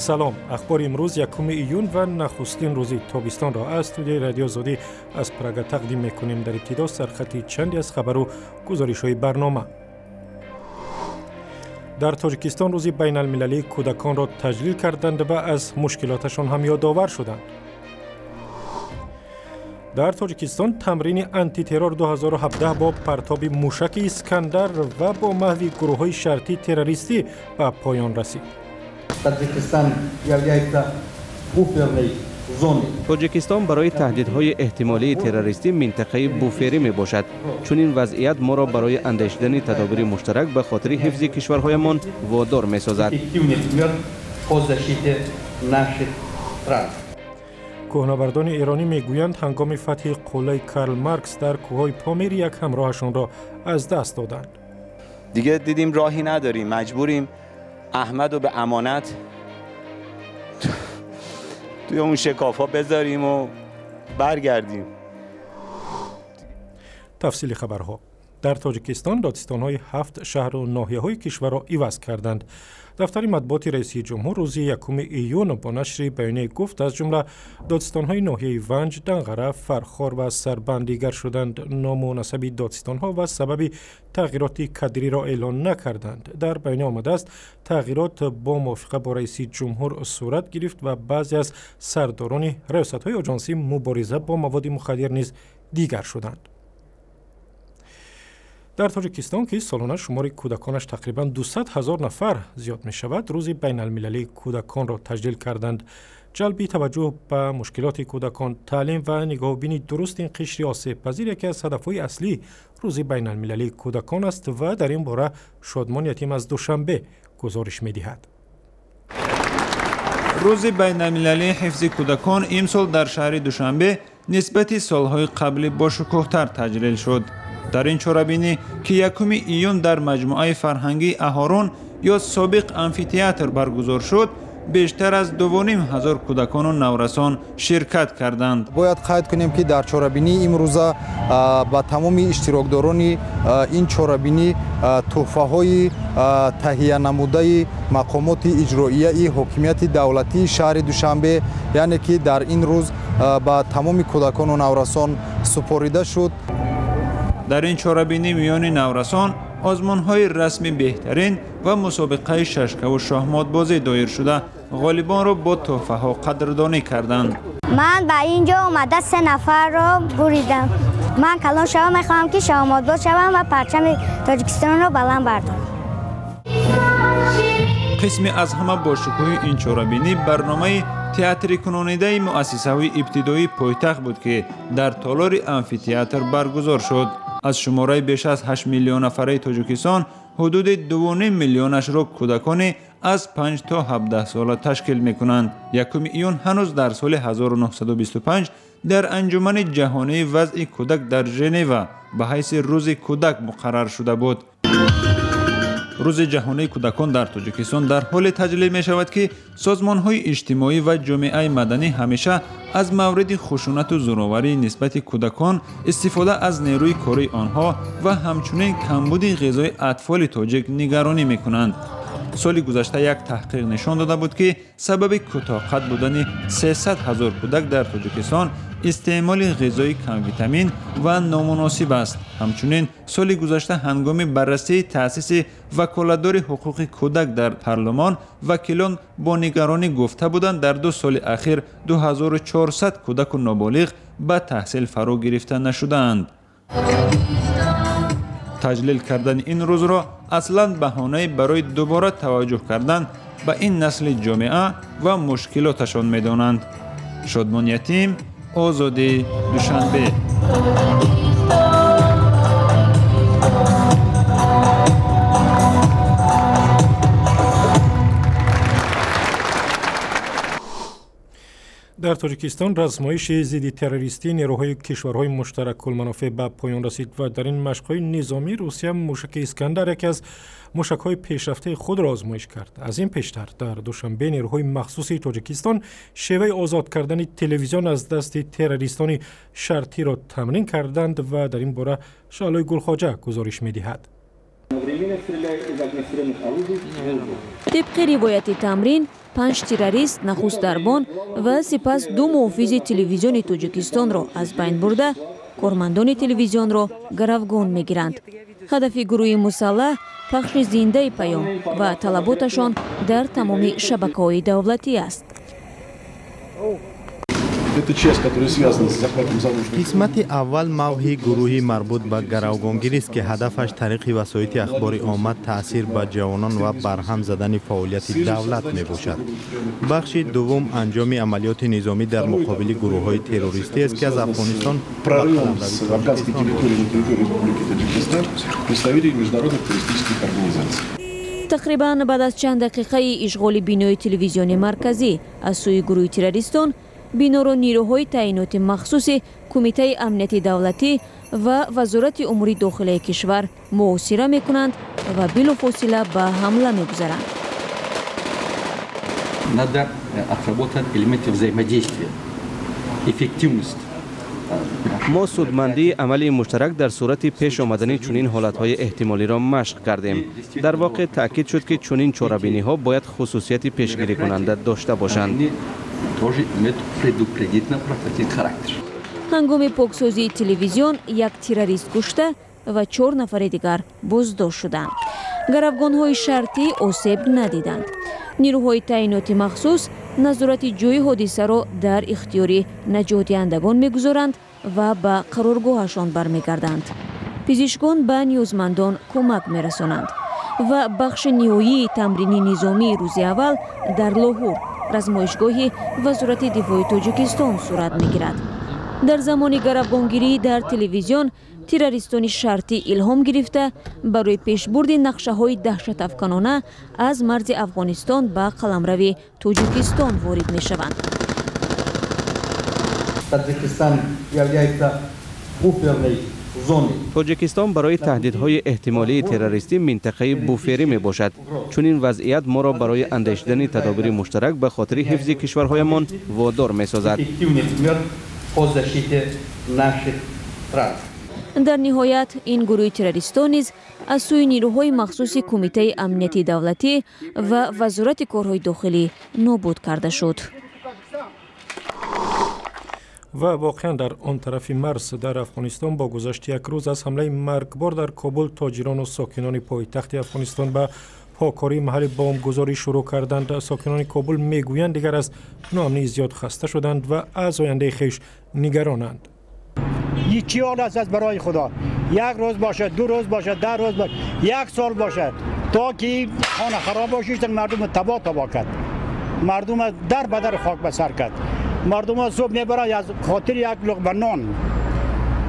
سلام، اخبار امروز 1 ایون و نخستین روزی تابستان را از استودیوی رادیو آزادی از پراگ تقدیم میکنیم. در ابتدا سرخط چندی از خبر و گزارش‌های برنامه. در تاجیکستان روزی بین المللی کودکان را تجلیل کردند و از مشکلاتشان هم یادآور شدند. در تاجیکستان تمرین آنتی ترور 2017 با پرتاب موشک اسکندر و با محو گروه‌های شرطی تروریستی به پایان رسید. تاجیکستان برای تهدیدهای احتمالی تروریستی منطقه بوفری می باشد. چون این وضعیت ما را برای اندیشیدن تدابیر مشترک به خاطر حفظ کشورهایمان وادار می سازد. کوهنوردان ایرانی میگویند هنگام فتح قلعه کارل مارکس در کوههای پامیر یک همراهشان را از دست دادند. دیگه دیدیم راهی نداریم، مجبوریم احمد رو به امانت توی اون شکاف‌ها بذاریم و برگردیم. تفصیل خبرها. در تاجیکستان دادستان‌های 7 شهر و ناحیه‌های کشور را عوض کردند. دفتر مطبوعات رئیس جمهور روز 1 ایون با نشر بیانیه گفت از جمله دادستان‌های ناحیه ونج، دنغره، فرخار و سربند دیگر شدند. نام و نسب دادستان‌ها و سبب تغییرات کادری را اعلان نکردند. در بیانیه آمده است تغییرات با موافقه با رئیس جمهور صورت گرفت و بعضی از سرداران ریاست‌های آژانسی مبارزه با مواد مخدر نیز دیگر شدند. در تاجیکستان که سالانه شمار کودکانش تقریباً 200,000 نفر زیاد می شود، روز بین المللی کودکان را تجلیل کردند. جلب توجه به مشکلات کودکان، تعلیم و نگاهبینی درست این قشر آسیب پذیر یکی از هدفهای اصلی روز بین المللی کودکان است و در این باره شادمان یتیم از دوشنبه گزارش می دهد. روز بین المللی حفظ کودکان امسال در شهر دوشنبه نسبت سالهای قبل با شکوه‌تر تجلیل شد. در این چاره‌بینی که 1 ایون در مجموعه فرهنگی اهارون یا سابق آمفی‌تئاتر برگزار شد، بیشتر از 2,500 کودکان و نورسان شرکت کردند. باید قید کنیم که در چاره‌بینی امروزه با تمام اشتراکداران این چاره‌بینی تحفه‌های تهیه نموده مقامات اجرایی حکومت دولتی شهر دوشنبه، یعنی که در این روز با تمام کودکان و نورسان سپاریده شد. در این چاره‌بینی میان نورسان آزمون‌های رسمی بهترین و مسابقه ششکه و شاهمات بازی دایر شده غالبان را با تحفه‌ها قدردانی کردند. من به اینجا آمده 3 نفر را بریدم. من کلان شما میخواهم که شاهمات باز شوم و پرچم تاجیکستان را بلند بردارم. قسمی از همه با شکوه این چاره‌بینی برنامه تئاتر کنونیده مؤسسه ابتدایی پایتخت بود که در تالار آمفی‌تئاتر برگزار شد. از شماره بیش از 8 میلیون نفره تاجیکستان حدود 2.5 میلیونش را کودکان از 5 تا 17 ساله تشکیل می کنند. 1 ایون هنوز در سال 1925 در انجمن جهانی وضع کودک در ژنو به حیث روز کودک مقرر شده بود. روز جهانی کودکان در تاجیکستان در حال تجلیل می شود که سازمان‌های اجتماعی و جامعه مدنی همیشه از مورد خشونت و زورآوری نسبت کودکان، استفاده از نیروی کاری آنها و همچنین کمبود غذای اطفال تاجیک نگرانی می کنند. سال گذشته یک تحقیق نشان داده بود که سبب کوتاه قد بودن 300,000 کودک در تاجیکستان استعمال غذای کم ویتامین و نامناسب است. همچنین سال گذشته هنگام بررسی تأسیس وکالتدار حقوق کودک در پارلمان، وکیلان با نگرانی گفته بودند در 2 سال اخیر 2400 کودک و نابالغ به تحصیل فرا گرفته نشدند. تجلیل کردن این روز را اصلاً بهانه برای دوباره توجه کردن به این نسل جامعه و مشکلاتشان می‌دانند. شادمان یتیم، آزادی، دوشنبه. در تاجیکستان رزمایش ضد تروریستی نیروهای کشورهای مشترک المنافع به پایان رسید و در این مشق‌های نظامی روسیه موشک اسکندر یکی از موشک‌های پیشرفته خود را آزمایش کرد. از این پیشتر در دوشنبه نیروهای مخصوص تاجیکستان شیوه آزاد کردن تلویزیون از دست تروریستان شرطی را تمرین کردند و در این باره شعلای گلخواجه گزارش می‌دهد. طبق روایت تمرین 5 تروریست نخست دربان و سپس 2 محافظ تلویزیون تاجیکستان را از بین برده کارمندان تلویزیون را گروگان میگیرند. هدف گروه مسلح پخش زنده پیام و طلباتشان در تمام شبکه‌های دولتی است. قسمت اول موضوع گروهی مربوط به گروگانگیری است که هدفش طریق وسایط اخباری آمد تاثیر به جوانان و برهم زدن فعالیت دولت می باشد. بخش دوم انجام عملیات نظامی در مقابل گروه‌های تروریستی است که از افغانستان تقریباً بعد از چند دقیقه اشغال بینای تلویزیون مرکزی از سوی گروه تروریستان، بینا را نیروهای تعیینات مخصوص کمیته امنیت دولتی و وزارت امور داخلی کشور محاصره می‌کنند و بلافاصله به حمله می‌گذارند. Надо отработать элементы взаимодействия, эффективность. ما سودمندی عملی مشترک در صورت پیش آمدن چنین حالتهای احتمالی را مشق کردیم. در واقع تأکید شد که چنین چاره‌بینی ها باید خصوصیت پیشگیری کننده داشته باشند. هنگام پاکسازی تلویزیون 1 تروریست کشته و 4 نفر دیگر بازداشت شدند. گروگان‌های شرطی آسیب ندیدند. نیروهای تعیینات مخصوص نظارت جای حادثه را در اختیار نجات دهندگان می‌گذارند و به قرارگاهشان برمیگردند. پزشکان به نیازمندان کمک می‌رسانند و بخش نهایی تمرینی نظامی روز اول در لاهور رزمایشگاه وزارت دفاع تاجیکستان صورت می‌گیرد. در زمان گروگانگیری در تلویزیون تروریستان شرطی الهام گرفته برای پیشبرد نقشه‌های دهشت افکنانه از مرز افغانستان به قلمرو تاجیکستان وارد می‌شوند. تاجیکستان برای تهدیدهای احتمالی تروریستی منطقه بوفری می باشد. چون این وضعیت ما را برای اندیشیدن تدابیر مشترک به خاطر حفظ کشورهایمان وادار می سازد. در نهایت این گروه تروریستان نیز از سوی نیروهای مخصوص کمیته امنیت دولتی و وزارت کارهای داخلی نابود کرده شد. و واقعا در آن طرف مرز در افغانستان با گذشت 1 روز از حمله مرگبار در کابل تاجران و ساکنان پایتخت افغانستان به پاکاری محل بمبگذاری شروع کردند. ساکنان کابل میگویند دیگر از ناامنی زیاد خسته شدند و از آینده خویش نگرانند. چی حال است برای خدا؟ 1 روز باشد، 2 روز باشد، 10 روز باشد، 1 سال باشد تا که خانه خراب باشید مردم تباه کرد. مردم در بدر خاک به سر کرد. مردم صبح میبره از خاطر 1 لقمه نان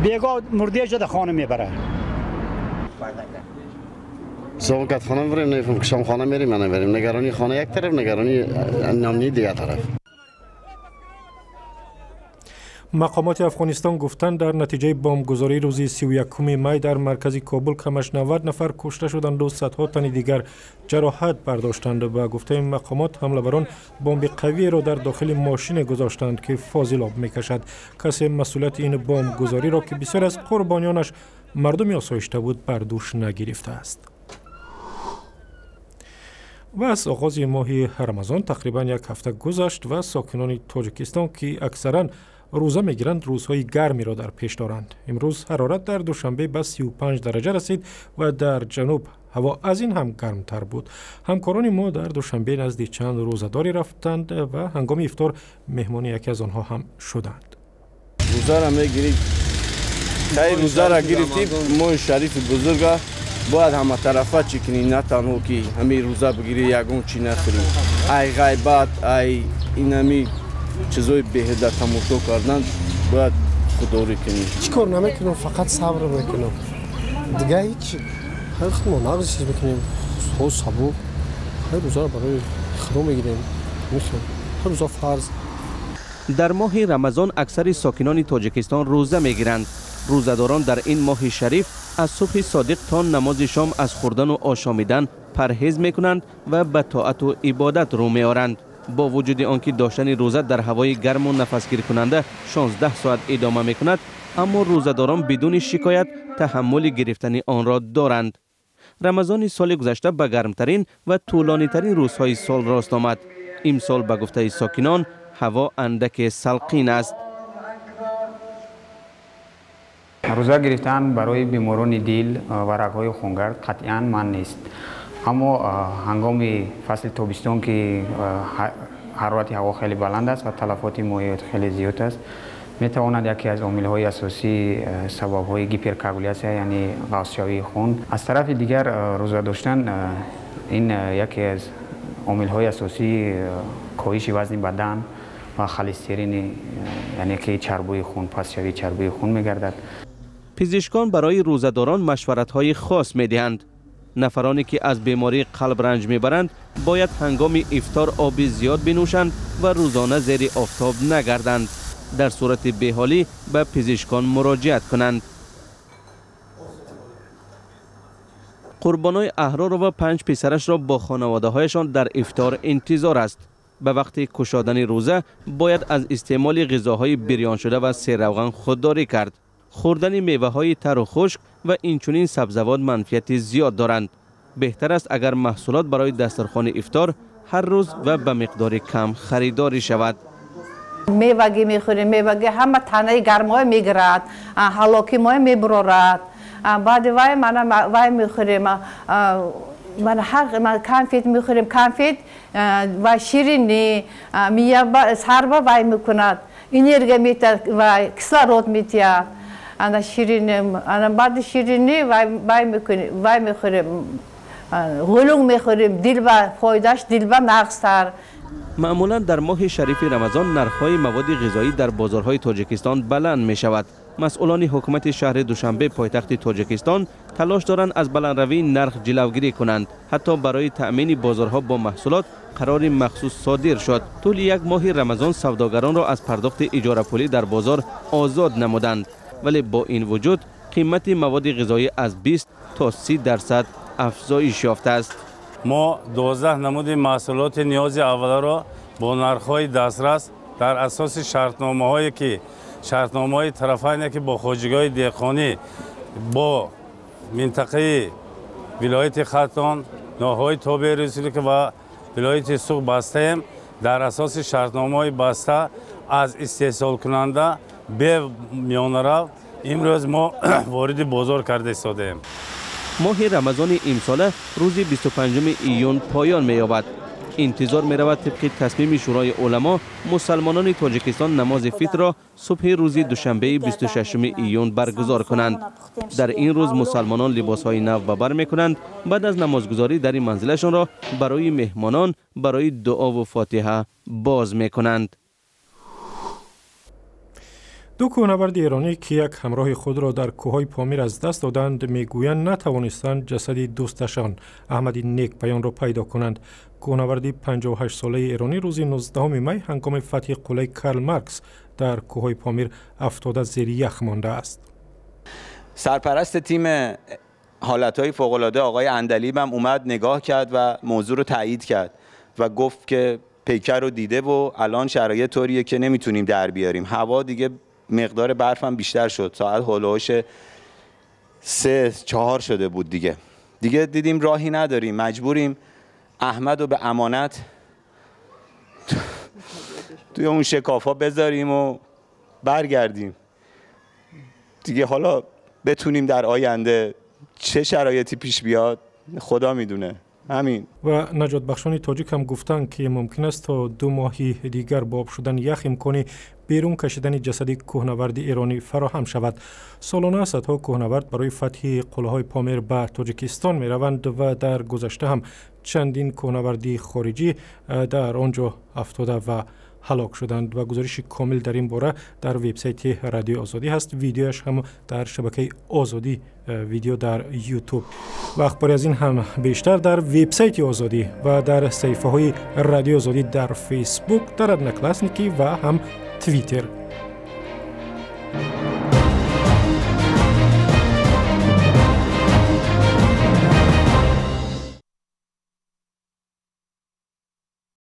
بیگاه مرده شده خانه میبره. صبح که خانه بریم نمیفهم که شام خانه میریم یا نمیریم. نگرانی خانه یک طرف، نگرانی نامنی دیگر طرف. مقامات افغانستان گفتند در نتیجه بمبگذاری روز 31 می در مرکز کابل کمش 90 نفر کشته شدند و صدها تن دیگر جراحت برداشتند. به گفته مقامات حمله‌وران بمب قوی را در داخل ماشین گذاشتند که فاضلاب میکشد. کسی مسئولیت این بمبگذاری را که بسیار از قربانیانش مردم آسایشته بود بر دوش نگرفته است. و از آغاز ماه رمضان تقریبا 1 هفته گذشت و ساکنان تاجیکستان که اکثرا روزه میگیرند روزهای گرمی را در پیش دارند. امروز حرارت در دوشنبه به 35 درجه رسید و در جنوب هوا از این هم گرمتر بود. همکاران ما در دوشنبه نزد چند روزه‌داری رفتند و هنگام افطار مهمان یکی از آنها هم شدند. روزه را میگیرید. خیلی روزه را گرفتیم. ماه شریف بزرگ باید همه طرفه چی کنیم، نه تنها که همین روزه بگیری یگون چی نخوریم. ای غیبت، ای اینمی چیزای بیهده تماشا کردن باید خودداری کنیم. چی کار نمیکنم، فقط صبر میکنم دیگه هیچ. هر خودمون نقض چیز میکنیم، خود صبور هر روزا رو برای خدا میگیریم میخوام هر روزا فرض. در ماه رمضان اکثر ساکنان تاجیکستان روزه میگیرند. روزه‌داران در این ماه شریف از صبح صادق تا نماز شام از خوردن و آشامیدن پرهیز میکنند و به طاعت و عبادت رو میارند. با وجود آنکه داشتن روزه در هوای گرم و نفسگیر کننده 16 ساعت ادامه میکند، اما روزه‌داران بدون شکایت تحمل گرفتن آن را دارند. رمضان سال گذشته به گرمترین و طولانی ترین روزهای سال راست آمد. امسال به گفته ساکنان هوا اندک سلقین است. روزه گرفتن برای بیماران دل و رگ‌های خونگرد قطعاً من نیست. اما هنگام فصل تابستان که حرارت هوا خیلی بلند است و تلفات مایعات خیلی زیاد است، میتواند یکی از عامل‌های اساسی سبب‌های هیپرکاگولیاسیا یعنی قوس‌شوی خون. از طرف دیگر روزه داشتن این یکی از عامل‌های اساسی کاهش وزن بدن و خلسترین یعنی که چربی خون پس‌شوی چربی خون می‌گردد. پزشکان برای روزه‌داران مشورت‌های خاص می‌دهند. نفرانی که از بیماری قلب رنج میبرند باید هنگام افطار آب زیاد بنوشند و روزانه زیر آفتاب نگردند. در صورت بیحالی به پزشکان مراجعت کنند. قربانای احرار و 5 پسرش را با خانواده هایشان در افطار انتظار است. به وقت کشادن روزه باید از استعمال غذاهای بریان شده و سیروغن خودداری کرد. خوردن میوه های تر و خشک و اینچنین سبزیجات منفعت زیاد دارند. بهتر است اگر محصولات برای دسترخوان افطار هر روز و به مقدار کم خریداری شود. میوه میخوریم، میوه همه تنه گرمای میگیرد، هلاکی مای میبرارد. بعد وای میخوریم، من کنفیت میخوریم، کنفیت و شیرینی میوه سربا وای میکند، انرژی میتاد و کسلرود میتاد. انا شیرینی، بعد شیرینی وای میخوریم، غلوم میخوریم، دل با فایدهش دل با نقصتر. معمولا در ماه شریف رمضان نرخ‌های مواد غذایی در بازارهای تاجیکستان بلند می شود. مسئولان حکومت شهر دوشنبه پایتخت تاجیکستان تلاش دارند از بلندروی نرخ جلوگیری کنند. حتی برای تأمین بازارها با محصولات قرار مخصوص صادر شد. طول یک ماه رمضان سوداگران را از پرداخت اجاره پولی در بازار آزاد نمودند. ولی با این وجود قیمت مواد غذایی از 20 تا 30% افزایش یافته است. ما 12 نمود محصولات نیاز اولیه را با نرخ‌های دسترس در اساس شرطنامه‌هایی که شرطنامه‌های طرفین که با خواجگاه دهقانی با منطقه ولایت ختان، ناحیه تابع رسولی که و ولایت سوق بسته‌ایم، در اساس شرطنامه‌های بسته از استحصال کننده به میانرو امروز ما وارد بازار کرده ایستاده‌ایم. ماه رمضان امساله روز 25 ایون پایان می‌یابد. انتظار می‌رود طبق تصمیم شورای علما مسلمانان تاجیکستان نماز فطر را صبح روز دوشنبه 26 ایون برگزار کنند. در این روز مسلمانان لباس‌های نو به بر می‌کنند. بعد از نمازگزاری در منزلشان را برای مهمانان برای دعا و فاتحه باز می‌کنند. دو کوهنورد ایرانی که یک همراه خود را در کوههای پامیر از دست دادند میگویند نتوانستند جسد دوستشان احمدی نیک بیان را پیدا کنند. کوهنوردی 58 ساله ایرانی روز 19 می هنگام فتح قلعه کارل مارکس در کوههای پامیر افتاده زیر یخ مانده است. سرپرست تیم حالتهای فوق‌العاده آقای اندلیب هم اومد نگاه کرد و موضوع رو تایید کرد و گفت که پیکر رو دیده و الان شرایط طوریه که نمیتونیم در بیاریم. هوا دیگه مقدار برف هم بیشتر شد، ساعت هولوش 3-4 شده بود دیگه دیدیم راهی نداریم، مجبوریم احمد رو به امانت توی اون شکافا بذاریم و برگردیم دیگه. حالا بتونیم در آینده چه شرایطی پیش بیاد خدا میدونه. همین. و نجات بخشان تاجیک هم گفتند که ممکن است تا 2 ماهی دیگر با آب شدن یخ امکان بیرون کشیدن جسد کوهنورد ایرانی فراهم شود. سالانه صدها کوهنورد برای فتح قلعه‌های پامیر به تاجیکستان می روند و در گذشته هم چندین کوهنوردی خارجی در آنجا افتاده و هلاک شدند و گزارش کامل در این باره در وبسایت رادیو آزادی هست. ویدیوش هم در شبکه آزادی ویدیو در یوتیوب و اخباری از این هم بیشتر در وبسایت آزادی و در صفحه های رادیو آزادی در فیسبوک، در ادنکلاسنیکی و هم توییتر.